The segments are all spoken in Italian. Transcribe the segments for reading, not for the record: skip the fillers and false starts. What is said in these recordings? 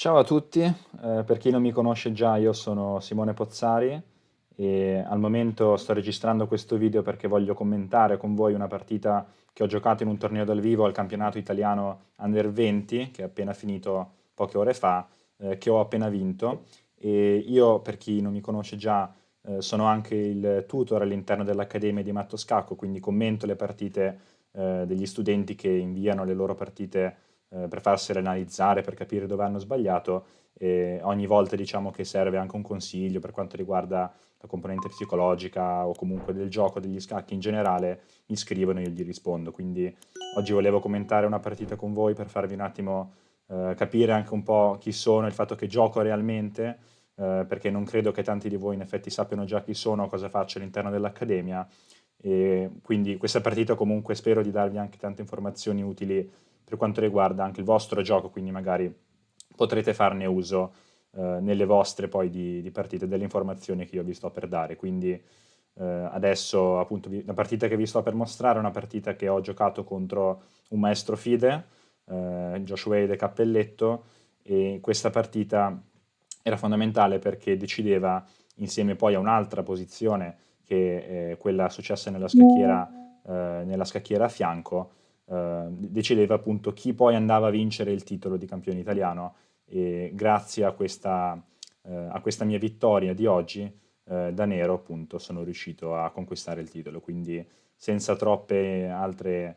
Ciao a tutti, per chi non mi conosce già io sono Simone Pozzari e al momento sto registrando questo video perché voglio commentare con voi una partita che ho giocato in un torneo dal vivo al campionato italiano Under 20 che è appena finito poche ore fa, che ho appena vinto e io per chi non mi conosce già sono anche il tutor all'interno dell'Accademia di Matto Scacco, quindi commento le partite degli studenti che inviano le loro partite per farsele analizzare, per capire dove hanno sbagliato e ogni volta diciamo che serve anche un consiglio per quanto riguarda la componente psicologica o comunque del gioco, degli scacchi in generale, mi scrivono e io gli rispondo. Quindi oggi volevo commentare una partita con voi per farvi un attimo capire anche un po' chi sono, il fatto che gioco realmente, perché non credo che tanti di voi in effetti sappiano già chi sono o cosa faccio all'interno dell'Accademia. E quindi questa partita comunque spero di darvi anche tante informazioni utili per quanto riguarda anche il vostro gioco, quindi magari potrete farne uso nelle vostre poi di partite delle informazioni che io vi sto per dare. Quindi adesso appunto la partita che vi sto per mostrare è una partita che ho giocato contro un maestro FIDE, Joshua De Cappelletto, e questa partita era fondamentale perché decideva insieme poi a un'altra posizione che è quella successa nella scacchiera a fianco, decideva appunto chi poi andava a vincere il titolo di campione italiano e grazie a questa mia vittoria di oggi, da nero appunto sono riuscito a conquistare il titolo. Quindi senza troppe altre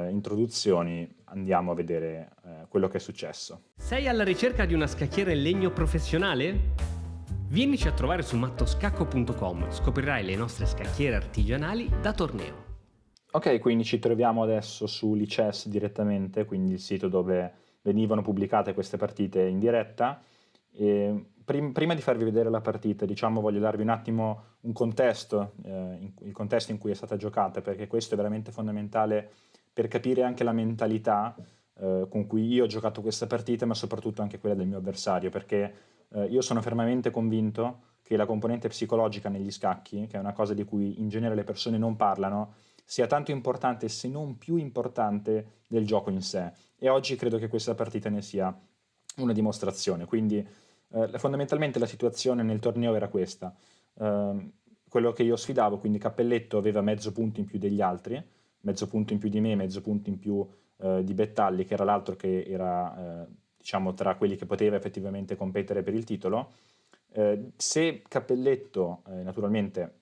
introduzioni andiamo a vedere quello che è successo. Sei alla ricerca di una scacchiera in legno professionale? Vienici a trovare su mattoscacco.com, scoprirai le nostre scacchiere artigianali da torneo. Ok, quindi ci troviamo adesso su Lices direttamente, quindi il sito dove venivano pubblicate queste partite in diretta. E prima di farvi vedere la partita, diciamo, voglio darvi un attimo un contesto, il contesto in cui è stata giocata, perché questo è veramente fondamentale per capire anche la mentalità, con cui io ho giocato questa partita, ma soprattutto anche quella del mio avversario, perché io sono fermamente convinto che la componente psicologica negli scacchi, che è una cosa di cui in genere le persone non parlano, sia tanto importante, se non più importante, del gioco in sé. E oggi credo che questa partita ne sia una dimostrazione. Quindi fondamentalmente la situazione nel torneo era questa. Quello che io sfidavo, quindi Cappelletto aveva mezzo punto in più degli altri, mezzo punto in più di me, mezzo punto in più di Bettalli, che era l'altro che era diciamo tra quelli che poteva effettivamente competere per il titolo. Se Cappelletto naturalmente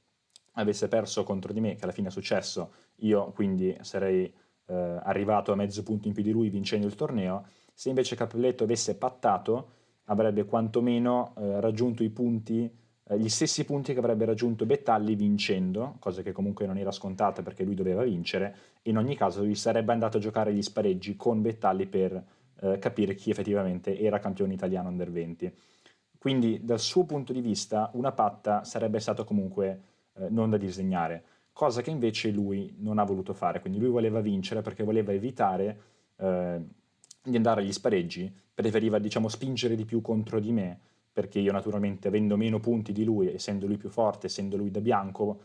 avesse perso contro di me, che alla fine è successo, io quindi sarei arrivato a mezzo punto in più di lui vincendo il torneo. Se invece Cappelletto avesse pattato, avrebbe quantomeno raggiunto i punti, gli stessi punti che avrebbe raggiunto Bettalli vincendo, cosa che comunque non era scontata perché lui doveva vincere. In ogni caso lui sarebbe andato a giocare gli spareggi con Bettalli per capire chi effettivamente era campione italiano under 20. Quindi dal suo punto di vista una patta sarebbe stato comunque non da disegnare, cosa che invece lui non ha voluto fare. Quindi lui voleva vincere perché voleva evitare di andare agli spareggi, preferiva diciamo spingere di più contro di me, perché io naturalmente avendo meno punti di lui, essendo lui più forte, essendo lui da bianco,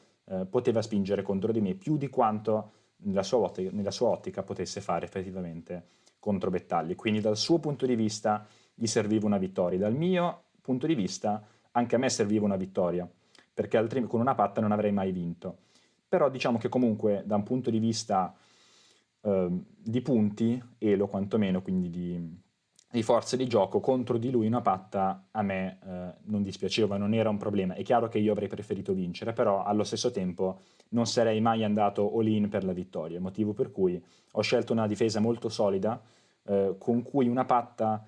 poteva spingere contro di me più di quanto nella sua ottica potesse fare effettivamente contro Bettalli. Quindi dal suo punto di vista gli serviva una vittoria, dal mio punto di vista anche a me serviva una vittoria, perché altrimenti con una patta non avrei mai vinto. Però diciamo che comunque da un punto di vista di punti, elo quantomeno, quindi di forze di gioco, contro di lui una patta a me non dispiaceva, non era un problema. È chiaro che io avrei preferito vincere, però allo stesso tempo non sarei mai andato all-in per la vittoria, motivo per cui ho scelto una difesa molto solida, con cui una patta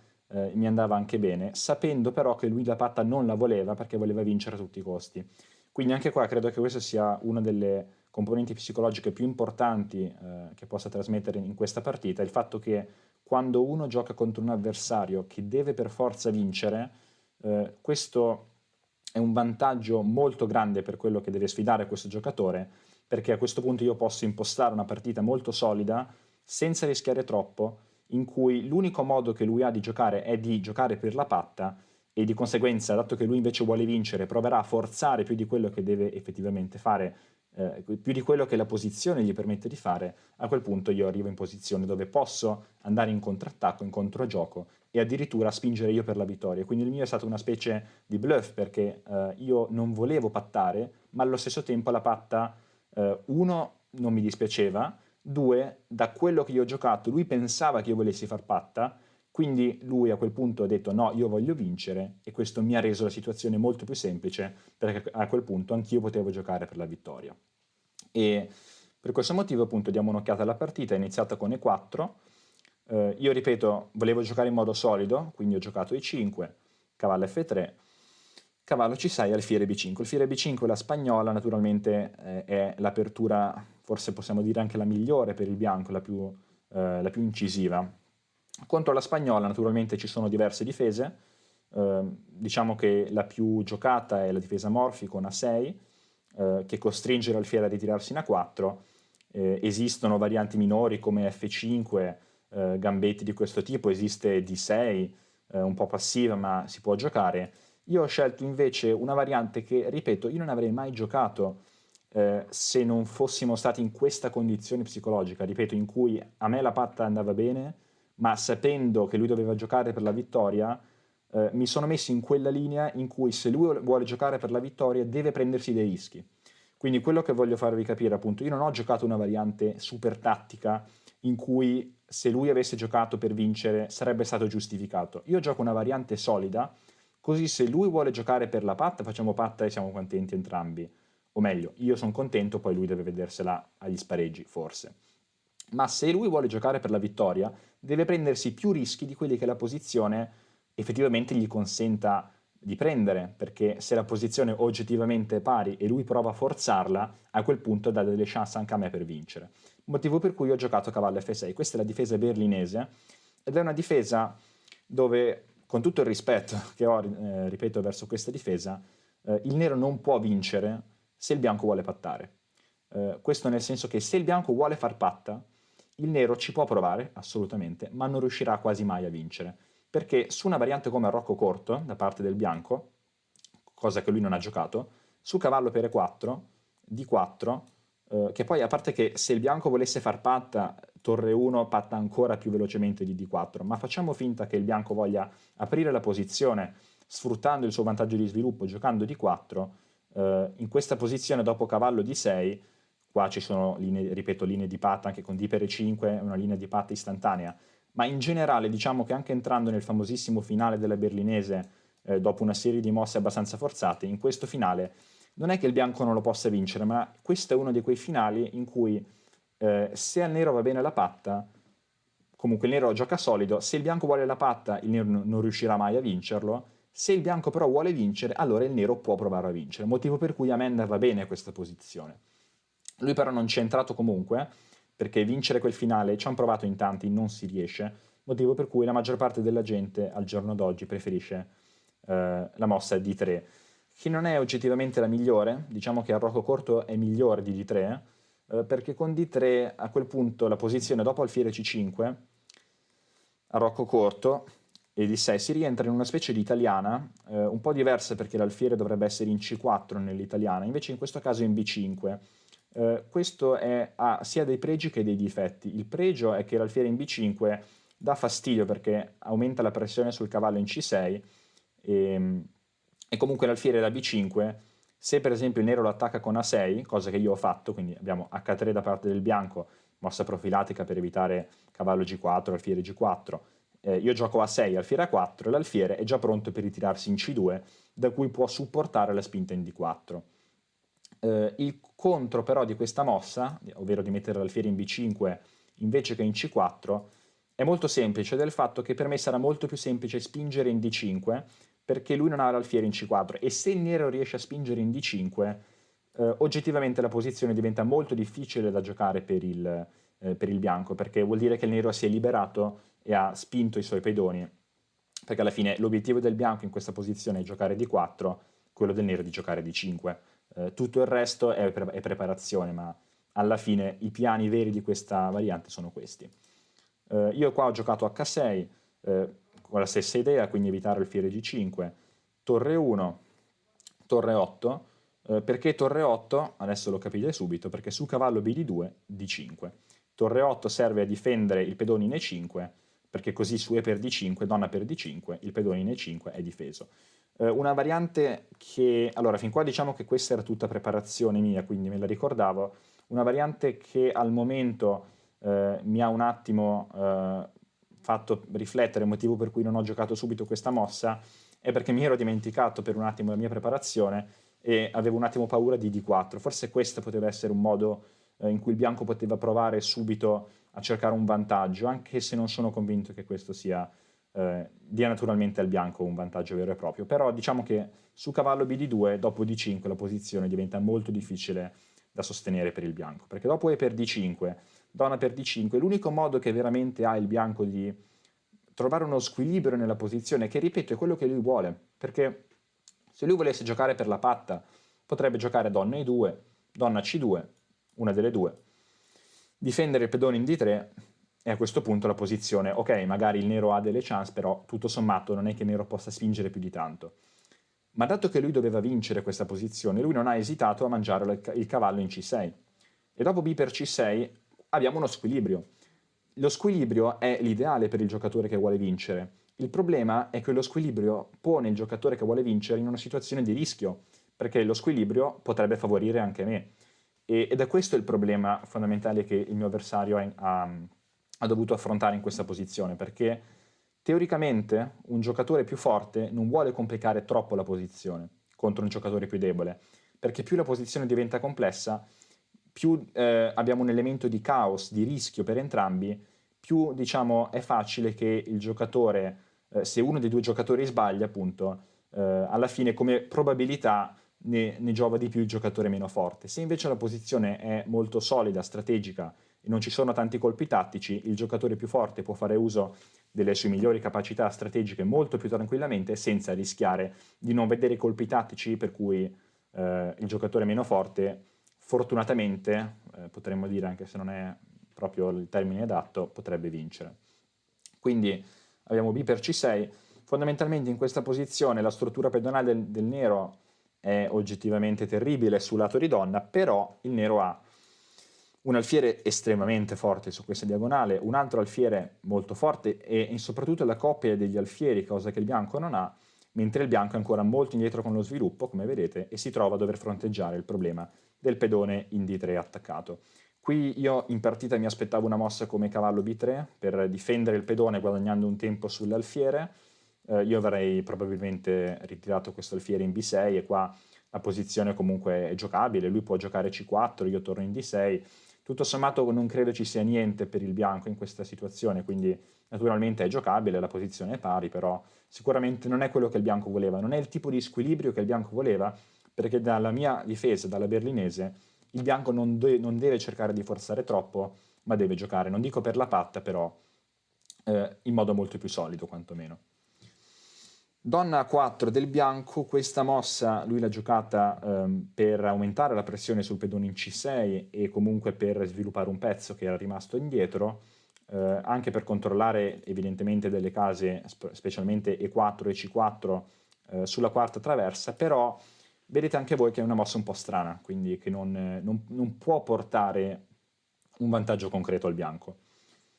mi andava anche bene, sapendo però che lui la patta non la voleva perché voleva vincere a tutti i costi. Quindi anche qua credo che questa sia una delle componenti psicologiche più importanti che possa trasmettere in questa partita, il fatto che quando uno gioca contro un avversario che deve per forza vincere, questo è un vantaggio molto grande per quello che deve sfidare questo giocatore, perché a questo punto io posso impostare una partita molto solida, senza rischiare troppo, in cui l'unico modo che lui ha di giocare è di giocare per la patta e di conseguenza, dato che lui invece vuole vincere, proverà a forzare più di quello che deve effettivamente fare, più di quello che la posizione gli permette di fare. A quel punto io arrivo in posizione dove posso andare in contrattacco, in controgioco e addirittura spingere io per la vittoria. Quindi il mio è stato una specie di bluff, perché io non volevo pattare, ma allo stesso tempo la patta, uno, non mi dispiaceva, due, da quello che io ho giocato, lui pensava che io volessi far patta, quindi lui a quel punto ha detto no, io voglio vincere, e questo mi ha reso la situazione molto più semplice, perché a quel punto anch'io potevo giocare per la vittoria. E per questo motivo appunto diamo un'occhiata alla partita, è iniziata con E4, io ripeto, volevo giocare in modo solido, quindi ho giocato E5, cavallo F3, cavallo C6, alfiere B5. Alfiere B5, la spagnola, naturalmente è l'apertura, forse possiamo dire anche la migliore per il bianco, la più incisiva. Contro la spagnola naturalmente ci sono diverse difese, diciamo che la più giocata è la difesa Morphy con A6, che costringe l'alfiere a ritirarsi in A4. Esistono varianti minori come F5, gambetti di questo tipo, esiste D6, un po' passiva ma si può giocare. Io ho scelto invece una variante che, ripeto, io non avrei mai giocato se non fossimo stati in questa condizione psicologica, ripeto, in cui a me la patta andava bene, ma sapendo che lui doveva giocare per la vittoria, mi sono messo in quella linea in cui se lui vuole giocare per la vittoria deve prendersi dei rischi. Quindi quello che voglio farvi capire, appunto, io non ho giocato una variante super tattica in cui se lui avesse giocato per vincere sarebbe stato giustificato. Io gioco una variante solida, così se lui vuole giocare per la patta, facciamo patta e siamo contenti entrambi. O meglio, io sono contento, poi lui deve vedersela agli spareggi, forse. Ma se lui vuole giocare per la vittoria, deve prendersi più rischi di quelli che la posizione effettivamente gli consenta di prendere, perché se la posizione oggettivamente è pari e lui prova a forzarla, a quel punto dà delle chance anche a me per vincere. Motivo per cui ho giocato cavallo F6. Questa è la difesa berlinese, ed è una difesa dove, con tutto il rispetto che ho, ripeto, verso questa difesa, il nero non può vincere se il bianco vuole pattare. Questo nel senso che se il bianco vuole far patta, il nero ci può provare, assolutamente, ma non riuscirà quasi mai a vincere, perché su una variante come arrocco corto, da parte del bianco, cosa che lui non ha giocato, su cavallo per E4, D4, che poi a parte che se il bianco volesse far patta, torre 1 patta ancora più velocemente di D4, ma facciamo finta che il bianco voglia aprire la posizione sfruttando il suo vantaggio di sviluppo, giocando D4, in questa posizione dopo cavallo D6, qua ci sono linee, ripeto, linee di patta anche con D per E5, una linea di patta istantanea, ma in generale diciamo che anche entrando nel famosissimo finale della berlinese, dopo una serie di mosse abbastanza forzate, in questo finale non è che il bianco non lo possa vincere, ma questo è uno di quei finali in cui se al nero va bene la patta, comunque il nero gioca solido, se il bianco vuole la patta il nero non riuscirà mai a vincerlo, se il bianco però vuole vincere, allora il nero può provare a vincere, motivo per cui a me andava bene questa posizione. Lui però non ci è entrato comunque, perché vincere quel finale, ci hanno provato in tanti, non si riesce, motivo per cui la maggior parte della gente al giorno d'oggi preferisce la mossa D3, che non è oggettivamente la migliore, diciamo che Arrocco corto è migliore di D3, perché con D3 a quel punto la posizione dopo alfiere C5, Arrocco corto, e D6 si rientra in una specie di italiana, un po' diversa perché l'alfiere dovrebbe essere in C4 nell'italiana, invece in questo caso in B5. Questo ha sia dei pregi che dei difetti. Il pregio è che l'alfiere in B5 dà fastidio perché aumenta la pressione sul cavallo in C6 e comunque l'alfiere da B5, se per esempio il nero lo attacca con A6, cosa che io ho fatto, quindi abbiamo H3 da parte del bianco, mossa profilattica per evitare cavallo G4, alfiere G4, io gioco A6, alfiere A4, l'alfiere è già pronto per ritirarsi in C2, da cui può supportare la spinta in D4. Il contro però di questa mossa, ovvero di mettere l'alfiere in B5 invece che in C4, è molto semplice, del fatto che per me sarà molto più semplice spingere in D5 perché lui non ha l'alfiere in C4 e se il nero riesce a spingere in D5 oggettivamente la posizione diventa molto difficile da giocare per il bianco, perché vuol dire che il nero si è liberato e ha spinto i suoi pedoni, perché alla fine l'obiettivo del bianco in questa posizione è giocare D4, quello del nero è di giocare D5. Tutto il resto è preparazione, ma alla fine i piani veri di questa variante sono questi. Io qua ho giocato H6 con la stessa idea, quindi evitare il alfiere G5, torre 1, torre 8, perché torre 8, adesso lo capite subito, perché su cavallo B di 2, D5. Torre 8 serve a difendere il pedone in E5, perché così su E per D5, donna per D5, il pedone in E5 è difeso. Una variante che, allora fin qua diciamo che questa era tutta preparazione mia, quindi me la ricordavo, una variante che al momento mi ha un attimo fatto riflettere, il motivo per cui non ho giocato subito questa mossa è perché mi ero dimenticato per un attimo la mia preparazione e avevo un attimo paura di D4. Forse questo poteva essere un modo in cui il bianco poteva provare subito a cercare un vantaggio, anche se non sono convinto che questo dia naturalmente al bianco un vantaggio vero e proprio. Però diciamo che su cavallo BD2, dopo D5, la posizione diventa molto difficile da sostenere per il bianco, perché dopo E per D5, donna per D5, l'unico modo che veramente ha il bianco di trovare uno squilibrio nella posizione, che ripeto è quello che lui vuole, perché se lui volesse giocare per la patta, potrebbe giocare donna E2, donna C2, una delle due, difendere il pedone in D3 e a questo punto la posizione, ok, magari il nero ha delle chance, però tutto sommato non è che il nero possa spingere più di tanto. Ma dato che lui doveva vincere questa posizione, lui non ha esitato a mangiare il cavallo in C6. E dopo B per C6 abbiamo uno squilibrio. Lo squilibrio è l'ideale per il giocatore che vuole vincere. Il problema è che lo squilibrio pone il giocatore che vuole vincere in una situazione di rischio, perché lo squilibrio potrebbe favorire anche me. Ed è questo il problema fondamentale che il mio avversario ha dovuto affrontare in questa posizione, perché teoricamente un giocatore più forte non vuole complicare troppo la posizione contro un giocatore più debole, perché più la posizione diventa complessa, più abbiamo un elemento di caos, di rischio per entrambi, più diciamo è facile che il giocatore, se uno dei due giocatori sbaglia, appunto, alla fine come probabilità ne giova di più il giocatore meno forte. Se invece la posizione è molto solida, strategica e non ci sono tanti colpi tattici, il giocatore più forte può fare uso delle sue migliori capacità strategiche molto più tranquillamente senza rischiare di non vedere i colpi tattici per cui il giocatore meno forte fortunatamente, potremmo dire anche se non è proprio il termine adatto, potrebbe vincere. Quindi abbiamo B per C6, fondamentalmente in questa posizione la struttura pedonale del nero è oggettivamente terribile sul lato di donna, però il nero ha un alfiere estremamente forte su questa diagonale, un altro alfiere molto forte e soprattutto la coppia degli alfieri, cosa che il bianco non ha, mentre il bianco è ancora molto indietro con lo sviluppo, come vedete, e si trova a dover fronteggiare il problema del pedone in D3 attaccato. Qui io in partita mi aspettavo una mossa come cavallo B3 per difendere il pedone guadagnando un tempo sull'alfiere. Io avrei probabilmente ritirato questo alfiere in B6 e qua la posizione comunque è giocabile, lui può giocare C4, io torno in D6. Tutto sommato non credo ci sia niente per il bianco in questa situazione, quindi naturalmente è giocabile, la posizione è pari, però sicuramente non è quello che il bianco voleva, non è il tipo di squilibrio che il bianco voleva, perché dalla mia difesa, dalla berlinese, il bianco non deve cercare di forzare troppo, ma deve giocare, non dico per la patta, però in modo molto più solido quantomeno. Donna A4 del bianco, questa mossa lui l'ha giocata per aumentare la pressione sul pedone in C6 e comunque per sviluppare un pezzo che era rimasto indietro, anche per controllare evidentemente delle case, specialmente E4 e C4 sulla quarta traversa, però vedete anche voi che è una mossa un po' strana, quindi che non può portare un vantaggio concreto al bianco.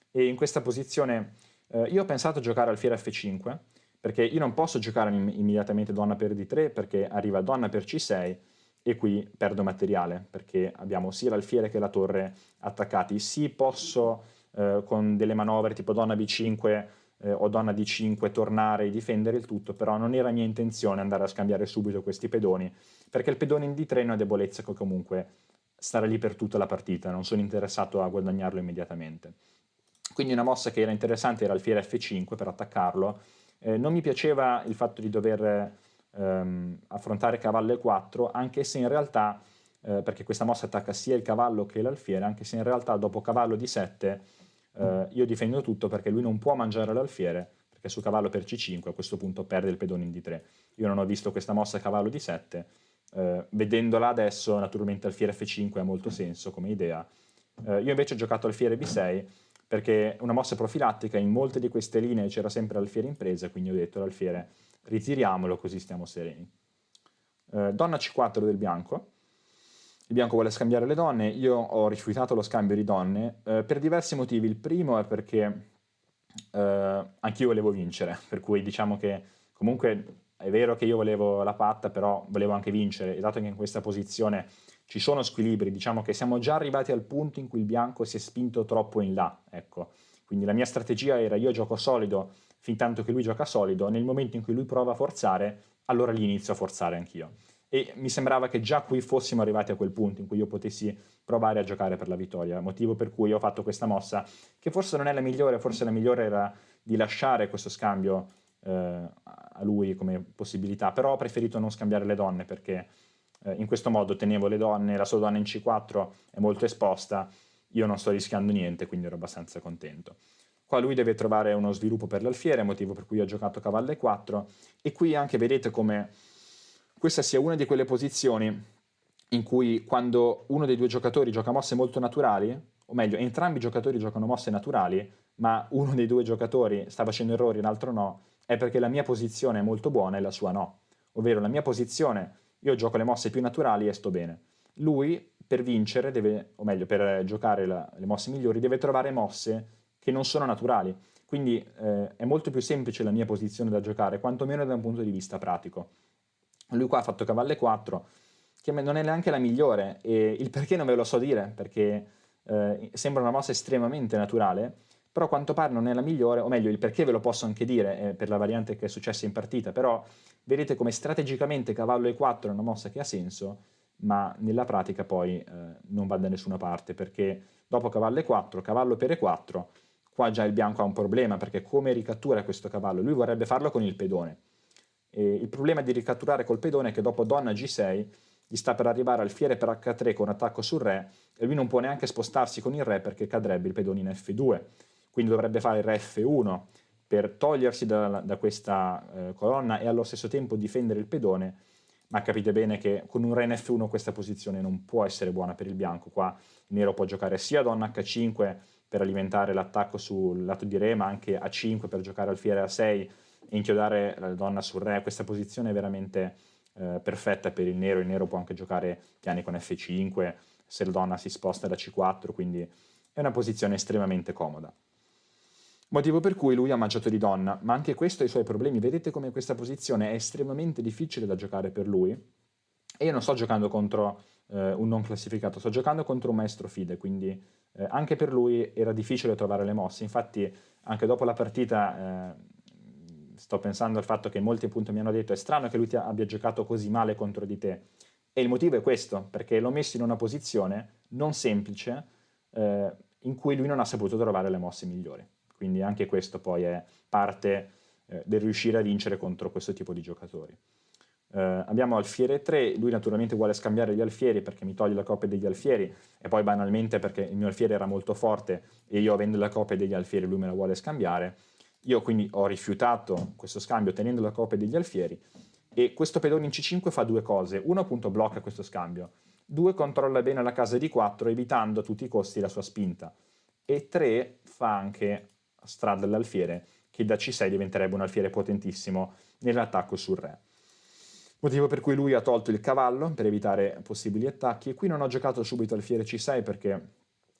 E in questa posizione io ho pensato a giocare alfiere F5, perché io non posso giocare immediatamente donna per D3 perché arriva donna per C6 e qui perdo materiale perché abbiamo sia l'alfiere che la torre attaccati. Sì, posso con delle manovre tipo donna B5 o donna D5 tornare e difendere il tutto, però non era mia intenzione andare a scambiare subito questi pedoni perché il pedone in D3 è una debolezza che comunque starà lì per tutta la partita, non sono interessato a guadagnarlo immediatamente. Quindi una mossa che era interessante era alfiere F5 per attaccarlo. Non mi piaceva il fatto di dover affrontare cavallo E4, anche se in realtà, perché questa mossa attacca sia il cavallo che l'alfiere, anche se in realtà dopo cavallo D7 io difendo tutto perché lui non può mangiare l'alfiere, perché su cavallo per C5 a questo punto perde il pedone in D3. Io non ho visto questa mossa cavallo D7, vedendola adesso naturalmente alfiere F5 ha molto senso come idea. Io invece ho giocato alfiere B6 perché una mossa profilattica, in molte di queste linee c'era sempre l'alfiere in presa, quindi ho detto l'alfiere ritiriamolo così stiamo sereni. Donna C4 del bianco. Il bianco vuole scambiare le donne, io ho rifiutato lo scambio di donne per diversi motivi. Il primo è perché anch'io volevo vincere, per cui diciamo che comunque è vero che io volevo la patta, però volevo anche vincere, e dato che in questa posizione ci sono squilibri, diciamo che siamo già arrivati al punto in cui il bianco si è spinto troppo in là, ecco. Quindi la mia strategia era: io gioco solido fin tanto che lui gioca solido, nel momento in cui lui prova a forzare, allora gli inizio a forzare anch'io. E mi sembrava che già qui fossimo arrivati a quel punto in cui io potessi provare a giocare per la vittoria, motivo per cui ho fatto questa mossa, che forse non è la migliore, forse la migliore era di lasciare questo scambio a lui come possibilità, però ho preferito non scambiare le donne perché in questo modo tenevo le donne, la sua donna in C4 è molto esposta, io non sto rischiando niente, quindi ero abbastanza contento. Qua lui deve trovare uno sviluppo per l'alfiere, motivo per cui ho giocato cavallo e4, e qui anche vedete come questa sia una di quelle posizioni in cui quando uno dei due giocatori gioca mosse molto naturali, o meglio, entrambi i giocatori giocano mosse naturali, ma uno dei due giocatori sta facendo errori e l'altro no, è perché la mia posizione è molto buona e la sua no. Ovvero la mia posizione, io gioco le mosse più naturali e sto bene. Lui per vincere deve, o meglio, per giocare le mosse migliori, deve trovare mosse che non sono naturali. Quindi è molto più semplice la mia posizione da giocare, quantomeno da un punto di vista pratico. Lui qua ha fatto cavallo e4, che non è neanche la migliore, e il perché non ve lo so dire, perché sembra una mossa estremamente naturale, però a quanto pare non è la migliore, o meglio, il perché ve lo posso anche dire per la variante che è successa in partita, però vedete come strategicamente cavallo e4 è una mossa che ha senso, ma nella pratica poi non va da nessuna parte, perché dopo cavallo e4, cavallo per e4, qua già il bianco ha un problema, perché come ricattura questo cavallo? Lui vorrebbe farlo con il pedone. E il problema di ricatturare col pedone è che dopo donna G6 gli sta per arrivare alfiere per H3 con attacco sul re, e lui non può neanche spostarsi con il re perché cadrebbe il pedone in F2, quindi dovrebbe fare il re F1 per togliersi da questa colonna e allo stesso tempo difendere il pedone, ma capite bene che con un re in F1 questa posizione non può essere buona per il bianco. Qua il nero può giocare sia donna H5 per alimentare l'attacco sul lato di re, ma anche A5 per giocare alfiere A6 e inchiodare la donna sul re. Questa posizione è veramente perfetta per il nero può anche giocare piani con F5 se la donna si sposta da C4, quindi è una posizione estremamente comoda. Motivo per cui lui ha mangiato di donna, ma anche questo ha i suoi problemi. Vedete come questa posizione è estremamente difficile da giocare per lui, e io non sto giocando contro un non classificato, sto giocando contro un maestro FIDE, quindi anche per lui era difficile trovare le mosse. Infatti anche dopo la partita sto pensando al fatto che molti appunto mi hanno detto: è strano che lui abbia giocato così male contro di te, e il motivo è questo, perché l'ho messo in una posizione non semplice in cui lui non ha saputo trovare le mosse migliori. Quindi anche questo poi è parte del riuscire a vincere contro questo tipo di giocatori. Abbiamo alfiere 3, lui naturalmente vuole scambiare gli alfieri perché mi toglie la coppia degli alfieri, e poi banalmente perché il mio alfiere era molto forte e io avendo la coppia degli alfieri lui me la vuole scambiare. Io quindi ho rifiutato questo scambio tenendo la coppia degli alfieri, e questo pedone in C5 fa due cose: uno appunto blocca questo scambio, due controlla bene la casa di 4 evitando a tutti i costi la sua spinta, e tre fa anche strada all'alfiere che da C6 diventerebbe un alfiere potentissimo nell'attacco sul re. Motivo per cui lui ha tolto il cavallo per evitare possibili attacchi, e qui non ho giocato subito alfiere C6 perché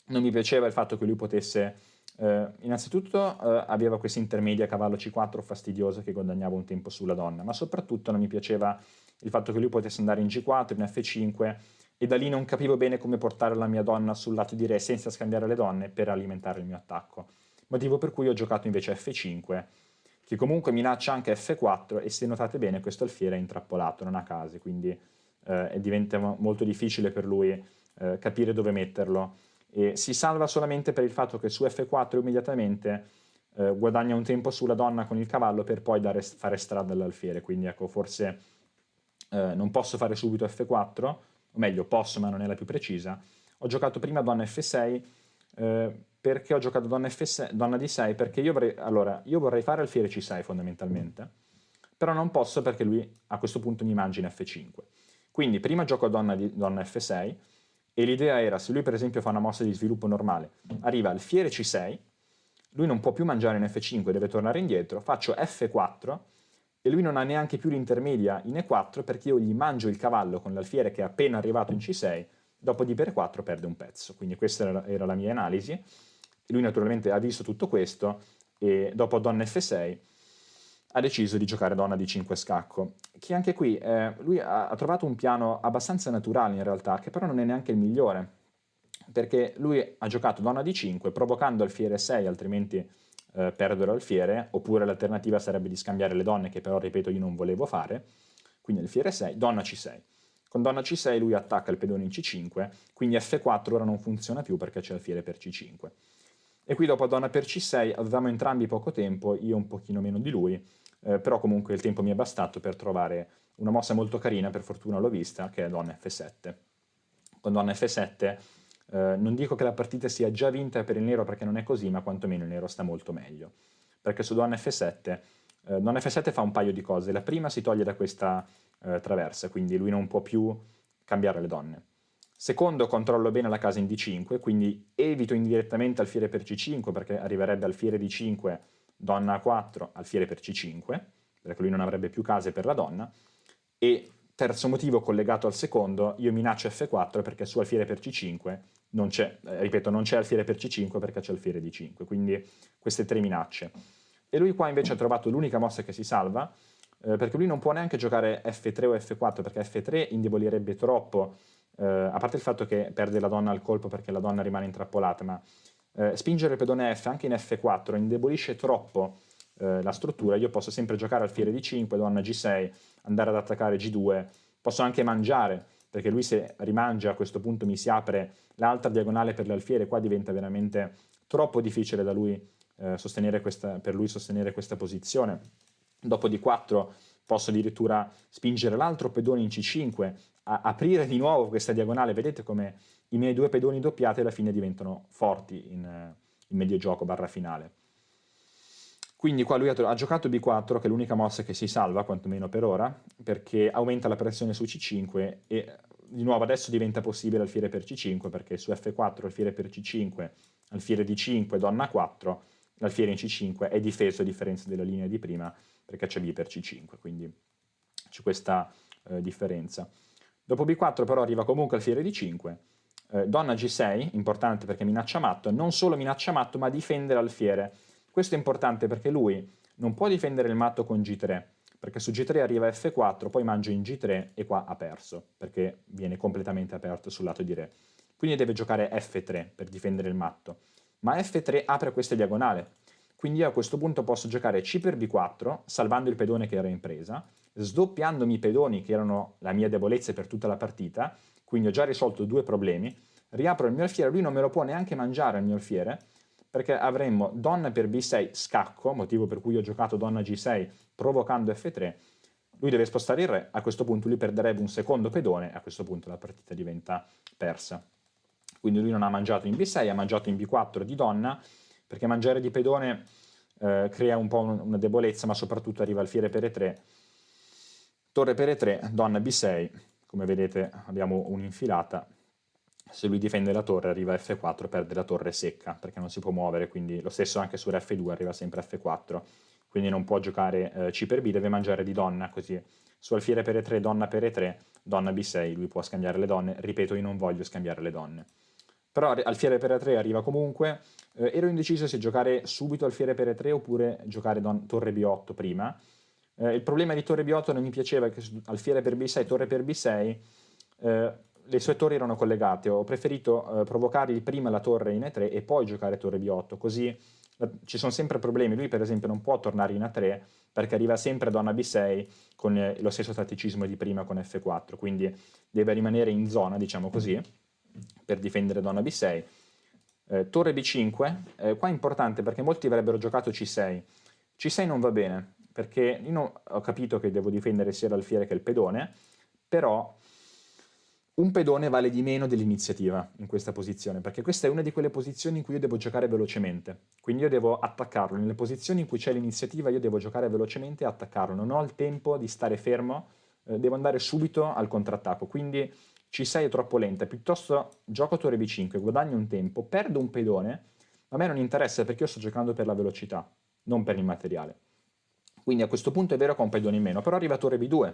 non mi piaceva il fatto che lui potesse innanzitutto aveva questa intermedia cavallo C4 fastidiosa che guadagnava un tempo sulla donna, ma soprattutto non mi piaceva il fatto che lui potesse andare in G4, in F5, e da lì non capivo bene come portare la mia donna sul lato di re senza scambiare le donne per alimentare il mio attacco. Motivo per cui ho giocato invece F5, che comunque minaccia anche F4, e se notate bene questo alfiere è intrappolato, non ha case, quindi diventa molto difficile per lui capire dove metterlo, e si salva solamente per il fatto che su F4 immediatamente guadagna un tempo sulla donna con il cavallo per poi fare strada all'alfiere. Quindi ecco, forse non posso fare subito F4, o meglio posso ma non è la più precisa. Ho giocato prima donna F6 perché ho giocato donna D6 perché io vorrei fare alfiere C6 fondamentalmente, però non posso perché lui a questo punto mi mangia in F5. Quindi prima gioco a donna F6, e l'idea era: se lui per esempio fa una mossa di sviluppo normale, arriva alfiere C6, lui non può più mangiare in F5, deve tornare indietro, faccio F4 e lui non ha neanche più l'intermedia in E4 perché io gli mangio il cavallo con l'alfiere che è appena arrivato in C6, dopo di per 4 perde un pezzo. Quindi questa era la mia analisi. Lui naturalmente ha visto tutto questo, e dopo donna F6 ha deciso di giocare donna D5 scacco, che anche qui lui ha trovato un piano abbastanza naturale in realtà, che però non è neanche il migliore, perché lui ha giocato donna D5 provocando alfiere 6, altrimenti perdere alfiere, oppure l'alternativa sarebbe di scambiare le donne, che però ripeto io non volevo fare, quindi alfiere 6, donna C6. Con donna C6 lui attacca il pedone in C5, quindi F4 ora non funziona più perché c'è alfiere per C5. E qui dopo donna per C6 avevamo entrambi poco tempo, io un pochino meno di lui, però comunque il tempo mi è bastato per trovare una mossa molto carina, per fortuna l'ho vista, che è donna F7. Con donna F7 non dico che la partita sia già vinta per il nero perché non è così, ma quantomeno il nero sta molto meglio. Perché su donna F7 fa un paio di cose. La prima si toglie da questa traversa, quindi lui non può più cambiare le donne. Secondo, controllo bene la casa in D5, quindi evito indirettamente alfiere per C5 perché arriverebbe alfiere D5, donna A4, alfiere per C5, perché lui non avrebbe più case per la donna. E terzo motivo collegato al secondo, io minaccio F4 perché su alfiere per C5 non c'è, ripeto, non c'è alfiere per C5 perché c'è alfiere D5, quindi queste tre minacce. E lui qua invece ha trovato l'unica mossa che si salva, perché lui non può neanche giocare F3 o F4 perché F3 indebolirebbe troppo, a parte il fatto che perde la donna al colpo perché la donna rimane intrappolata, ma spingere il pedone F anche in F4 indebolisce troppo la struttura. Io posso sempre giocare alfiere D5, donna G6, andare ad attaccare G2, posso anche mangiare, perché lui se rimangia a questo punto mi si apre l'altra diagonale per l'alfiere, qua diventa veramente troppo difficile da lui, per lui sostenere questa posizione. Dopo D4 posso addirittura spingere l'altro pedone in C5, aprire di nuovo questa diagonale, vedete come i miei due pedoni doppiati alla fine diventano forti in mediogioco / finale. Quindi qua lui ha giocato B4, che è l'unica mossa che si salva, quantomeno per ora, perché aumenta la pressione su C5 e di nuovo adesso diventa possibile alfiere per C5, perché su F4 alfiere per C5, alfiere D5, donna 4, l'alfiere in C5 è difeso a differenza della linea di prima, perché c'è B per C5, quindi c'è questa differenza. Dopo B4 però arriva comunque alfiere D5, donna G6, importante perché minaccia matto, non solo minaccia matto ma difende l'alfiere. Questo è importante perché lui non può difendere il matto con G3, perché su G3 arriva F4, poi mangia in G3 e qua ha perso, perché viene completamente aperto sul lato di Re. Quindi deve giocare F3 per difendere il matto. Ma F3 apre questa diagonale, quindi io a questo punto posso giocare C per B4, salvando il pedone che era in presa, sdoppiandomi i pedoni che erano la mia debolezza per tutta la partita, quindi ho già risolto due problemi, riapro il mio alfiere, lui non me lo può neanche mangiare il mio alfiere, perché avremmo donna per B6 scacco, motivo per cui ho giocato donna G6 provocando F3, lui deve spostare il re, a questo punto lui perderebbe un secondo pedone e a questo punto la partita diventa persa. Quindi lui non ha mangiato in B6, ha mangiato in B4 di donna, perché mangiare di pedone crea un po' una debolezza, ma soprattutto arriva alfiere per E3, torre per E3, donna B6, come vedete abbiamo un'infilata. Se lui difende la torre arriva a F4, perde la torre secca perché non si può muovere, quindi lo stesso anche su F2 arriva sempre a F4, quindi non può giocare C per B, deve mangiare di donna, così su alfiere per E3, donna per E3, donna B6, lui può scambiare le donne, ripeto io non voglio scambiare le donne. Però alfiere per E3 arriva comunque, ero indeciso se giocare subito alfiere per E3 oppure giocare torre B8 prima. Il problema di torre B8 non mi piaceva che alfiere per B6, torre per B6, le sue torri erano collegate, ho preferito provocare prima la torre in E3 e poi giocare torre B8, così ci sono sempre problemi. Lui per esempio non può tornare in A3 perché arriva sempre donna B6 con lo stesso tatticismo di prima con F4, quindi deve rimanere in zona, diciamo così, per difendere donna B6. Torre B5, qua è importante perché molti avrebbero giocato C6. C6 non va bene, perché io ho capito che devo difendere sia l'alfiere che il pedone, però un pedone vale di meno dell'iniziativa in questa posizione, perché questa è una di quelle posizioni in cui io devo giocare velocemente, quindi io devo attaccarlo. Nelle posizioni in cui c'è l'iniziativa io devo giocare velocemente e attaccarlo, non ho il tempo di stare fermo, devo andare subito al contrattacco, quindi C6 è troppo lenta, piuttosto gioco torre B5, guadagno un tempo, perdo un pedone, ma a me non interessa perché io sto giocando per la velocità, non per il materiale. Quindi a questo punto è vero che ho un pedone in meno, però arriva torre B2,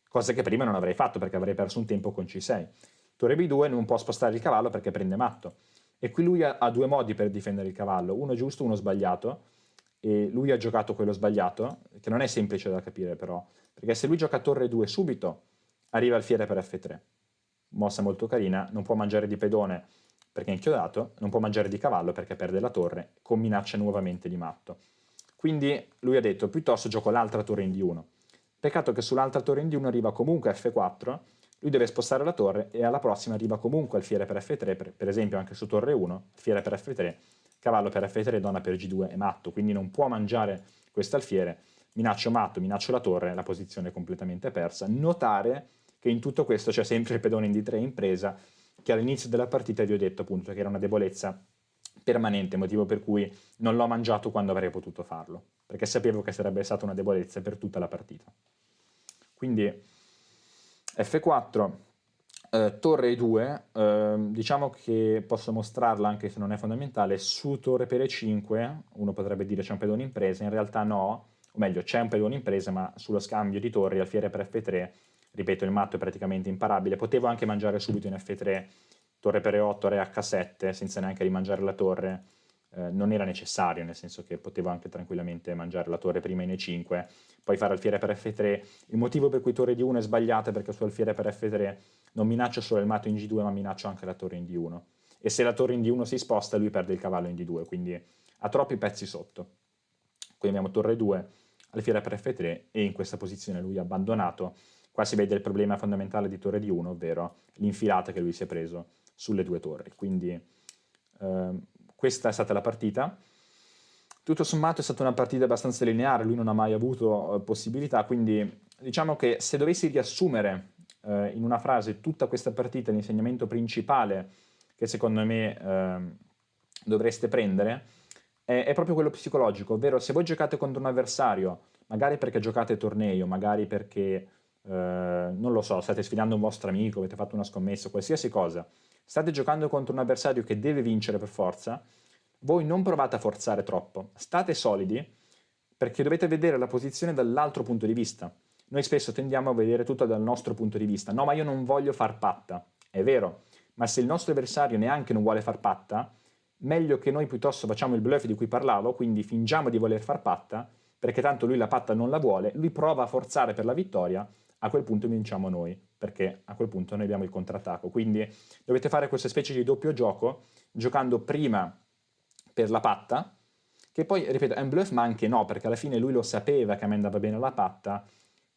cosa che prima non avrei fatto perché avrei perso un tempo con C6. Torre B2 non può spostare il cavallo perché prende matto. E qui lui ha due modi per difendere il cavallo, uno giusto, uno sbagliato. e lui ha giocato quello sbagliato, che non è semplice da capire però, perché se lui gioca torre 2 subito, arriva alfiere per F3, mossa molto carina, non può mangiare di pedone perché è inchiodato, non può mangiare di cavallo perché perde la torre, con minaccia nuovamente di matto. Quindi lui ha detto, piuttosto gioco l'altra torre in D1. Peccato che sull'altra torre in D1 arriva comunque F4, lui deve spostare la torre e alla prossima arriva comunque alfiere per F3, per esempio anche su torre 1, alfiere per F3, cavallo per F3, donna per G2 e matto, quindi non può mangiare questo alfiere, minaccio matto, minaccio la torre, la posizione è completamente persa. Notare che in tutto questo c'è sempre il pedone in D3 in presa, che all'inizio della partita vi ho detto appunto che era una debolezza permanente, motivo per cui non l'ho mangiato quando avrei potuto farlo, perché sapevo che sarebbe stata una debolezza per tutta la partita. Quindi F4, torre E2, diciamo che posso mostrarla anche se non è fondamentale, su torre per E5, uno potrebbe dire c'è un pedone in presa, in realtà no, o meglio c'è un pedone in presa ma sullo scambio di torri alfiere per F3, ripeto il matto è praticamente imparabile, potevo anche mangiare subito in F3, torre per E8, re H7 senza neanche rimangiare la torre, non era necessario, nel senso che potevo anche tranquillamente mangiare la torre prima in E5, poi fare alfiere per F3. Il motivo per cui torre D1 è sbagliata è perché su alfiere per F3 non minaccio solo il matto in G2, ma minaccio anche la torre in D1. E se la torre in D1 si sposta, lui perde il cavallo in D2, quindi ha troppi pezzi sotto. Quindi abbiamo torre 2, alfiere per F3, e in questa posizione lui ha abbandonato. Qua si vede il problema fondamentale di torre D1, ovvero l'infilata che lui si è preso sulle due torri. Quindi questa è stata la partita. Tutto sommato è stata una partita abbastanza lineare, lui non ha mai avuto possibilità, quindi diciamo che se dovessi riassumere in una frase tutta questa partita, l'insegnamento principale che secondo me dovreste prendere è proprio quello psicologico, ovvero se voi giocate contro un avversario, magari perché giocate torneo, magari perché, non lo so, state sfidando un vostro amico, avete fatto una scommessa, qualsiasi cosa, state giocando contro un avversario che deve vincere per forza, voi non provate a forzare troppo, state solidi perché dovete vedere la posizione dall'altro punto di vista. Noi spesso tendiamo a vedere tutto dal nostro punto di vista. No, ma io non voglio far patta. È vero, ma se il nostro avversario neanche non vuole far patta, meglio che noi piuttosto facciamo il bluff di cui parlavo, quindi fingiamo di voler far patta, perché tanto lui la patta non la vuole, lui prova a forzare per la vittoria, a quel punto vinciamo noi, perché a quel punto noi abbiamo il contrattacco. Quindi dovete fare questa specie di doppio gioco, giocando prima per la patta, che poi, ripeto, è un bluff ma anche no, perché alla fine lui lo sapeva che a me andava bene la patta,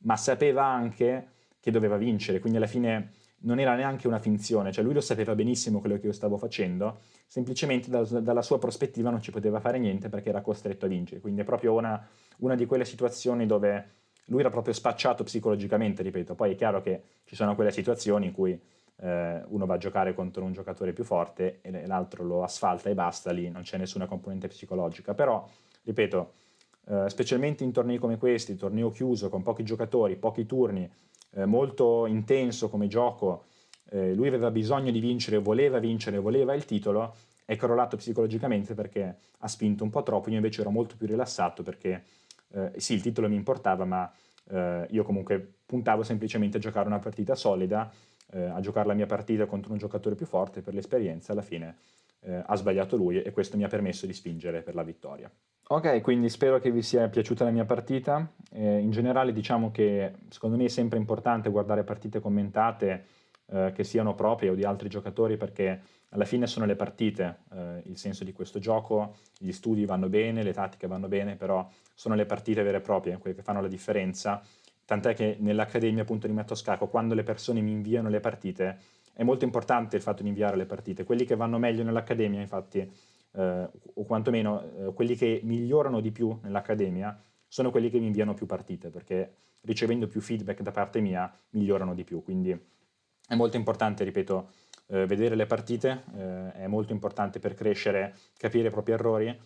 ma sapeva anche che doveva vincere, quindi alla fine non era neanche una finzione, cioè lui lo sapeva benissimo quello che io stavo facendo, semplicemente dalla sua prospettiva non ci poteva fare niente perché era costretto a vincere, quindi è proprio una di quelle situazioni dove lui era proprio spacciato psicologicamente, ripeto, poi è chiaro che ci sono quelle situazioni in cui uno va a giocare contro un giocatore più forte e l'altro lo asfalta e basta, lì non c'è nessuna componente psicologica, però, ripeto, specialmente in tornei come questi, torneo chiuso con pochi giocatori, pochi turni, molto intenso come gioco, lui aveva bisogno di vincere, voleva il titolo, è crollato psicologicamente perché ha spinto un po' troppo, io invece ero molto più rilassato perché sì, il titolo mi importava, ma io comunque puntavo semplicemente a giocare una partita solida, a giocare la mia partita contro un giocatore più forte per l'esperienza, alla fine ha sbagliato lui e questo mi ha permesso di spingere per la vittoria. Ok, quindi spero che vi sia piaciuta la mia partita. In generale diciamo che secondo me è sempre importante guardare partite commentate che siano proprie o di altri giocatori perché alla fine sono le partite, il senso di questo gioco, gli studi vanno bene, le tattiche vanno bene, però sono le partite vere e proprie, quelle che fanno la differenza. Tant'è che nell'Accademia appunto di Matto Scacco, quando le persone mi inviano le partite, è molto importante il fatto di inviare le partite. Quelli che vanno meglio nell'Accademia, infatti, o quantomeno quelli che migliorano di più nell'Accademia, sono quelli che mi inviano più partite, perché ricevendo più feedback da parte mia, migliorano di più. Quindi è molto importante, ripeto, vedere le partite, è molto importante per crescere, capire i propri errori,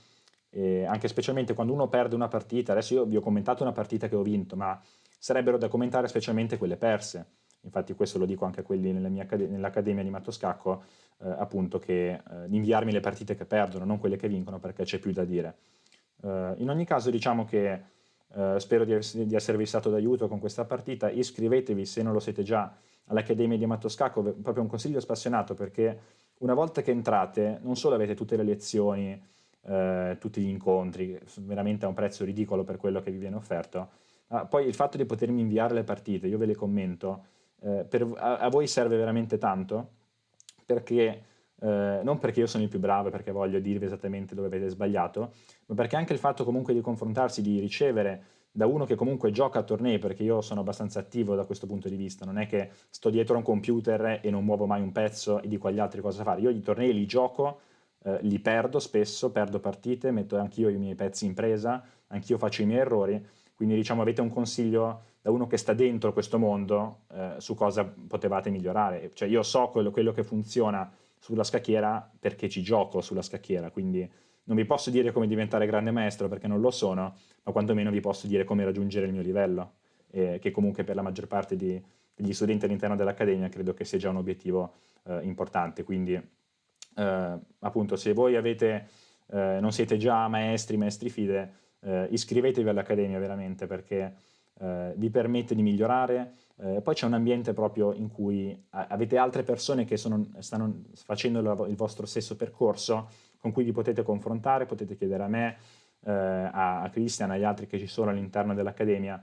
e anche specialmente quando uno perde una partita. Adesso io vi ho commentato una partita che ho vinto, ma sarebbero da commentare specialmente quelle perse. Infatti questo lo dico anche a quelli nell'Accademia di Matto Scacco, appunto che di inviarmi le partite che perdono, non quelle che vincono, perché c'è più da dire. In ogni caso diciamo che spero di esservi stato d'aiuto con questa partita, iscrivetevi se non lo siete già all'Accademia di Matto Scacco, proprio un consiglio spassionato perché una volta che entrate non solo avete tutte le lezioni tutti gli incontri, veramente a un prezzo ridicolo per quello che vi viene offerto. Poi il fatto di potermi inviare le partite, io ve le commento, a voi serve veramente tanto, perché non perché io sono il più bravo e perché voglio dirvi esattamente dove avete sbagliato, ma perché anche il fatto comunque di confrontarsi, di ricevere da uno che comunque gioca a tornei, perché io sono abbastanza attivo da questo punto di vista, non è che sto dietro a un computer e non muovo mai un pezzo e dico agli altri cosa fare. Io i tornei li gioco, li perdo spesso, perdo partite, metto anch'io i miei pezzi in presa, anch'io faccio i miei errori, quindi diciamo avete un consiglio da uno che sta dentro questo mondo su cosa potevate migliorare. Cioè io so quello che funziona sulla scacchiera perché ci gioco sulla scacchiera, quindi non vi posso dire come diventare grande maestro perché non lo sono, ma quantomeno vi posso dire come raggiungere il mio livello, che comunque per la maggior parte degli studenti all'interno dell'accademia credo che sia già un obiettivo importante. Quindi appunto se voi non siete già maestri fide, iscrivetevi all'accademia veramente perché vi permette di migliorare. Poi c'è un ambiente proprio in cui avete altre persone che stanno facendo il vostro stesso percorso, con cui vi potete confrontare, potete chiedere a me, a Christian, agli altri che ci sono all'interno dell'accademia,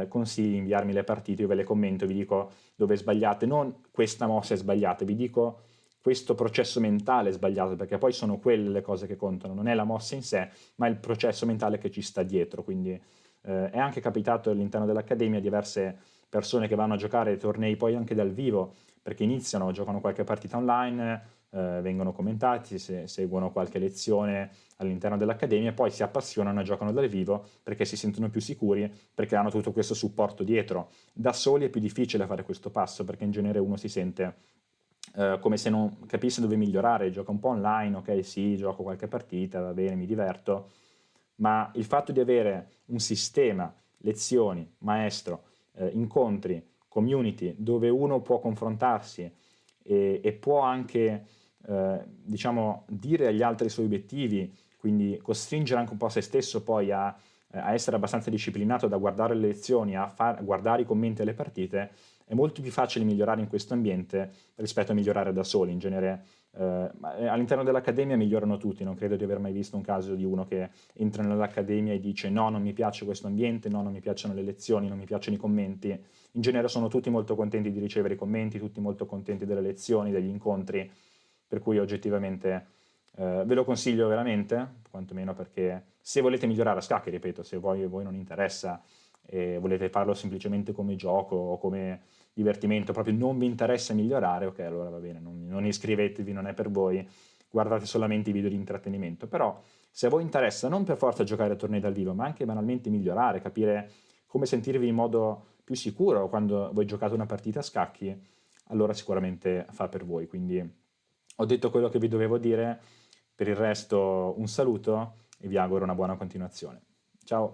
consigli, inviarmi le partite, io ve le commento, vi dico dove sbagliate, non questa mossa è sbagliata, vi dico questo processo mentale è sbagliato, perché poi sono quelle le cose che contano, non è la mossa in sé, ma il processo mentale che ci sta dietro. Quindi è anche capitato all'interno dell'accademia diverse persone che vanno a giocare tornei poi anche dal vivo, perché iniziano, giocano qualche partita online, vengono commentati, seguono qualche lezione all'interno dell'accademia e poi si appassionano e giocano dal vivo perché si sentono più sicuri, perché hanno tutto questo supporto dietro. Da soli è più difficile fare questo passo perché in genere uno si sente come se non capisse dove migliorare, gioca un po' online, ok, sì, gioco qualche partita, va bene, mi diverto, ma il fatto di avere un sistema, lezioni, maestro, incontri, community, dove uno può confrontarsi e può anche, diciamo, dire agli altri i suoi obiettivi, quindi costringere anche un po' se stesso poi a essere abbastanza disciplinato da guardare le lezioni, a guardare i commenti alle partite, è molto più facile migliorare in questo ambiente rispetto a migliorare da soli. In genere all'interno dell'accademia migliorano tutti, non credo di aver mai visto un caso di uno che entra nell'accademia e dice no, non mi piace questo ambiente, no, non mi piacciono le lezioni, non mi piacciono i commenti. In genere sono tutti molto contenti di ricevere i commenti, tutti molto contenti delle lezioni, degli incontri, per cui oggettivamente ve lo consiglio veramente, quantomeno perché se volete migliorare a scacchi, ripeto, se voi non interessa e volete farlo semplicemente come gioco o come divertimento, proprio non vi interessa migliorare, ok, allora va bene, non iscrivetevi, non è per voi, guardate solamente i video di intrattenimento. Però se a voi interessa non per forza giocare a tornei dal vivo, ma anche banalmente migliorare, capire come sentirvi in modo più sicuro quando voi giocate una partita a scacchi, allora sicuramente fa per voi. Quindi ho detto quello che vi dovevo dire, per il resto un saluto e vi auguro una buona continuazione. Ciao!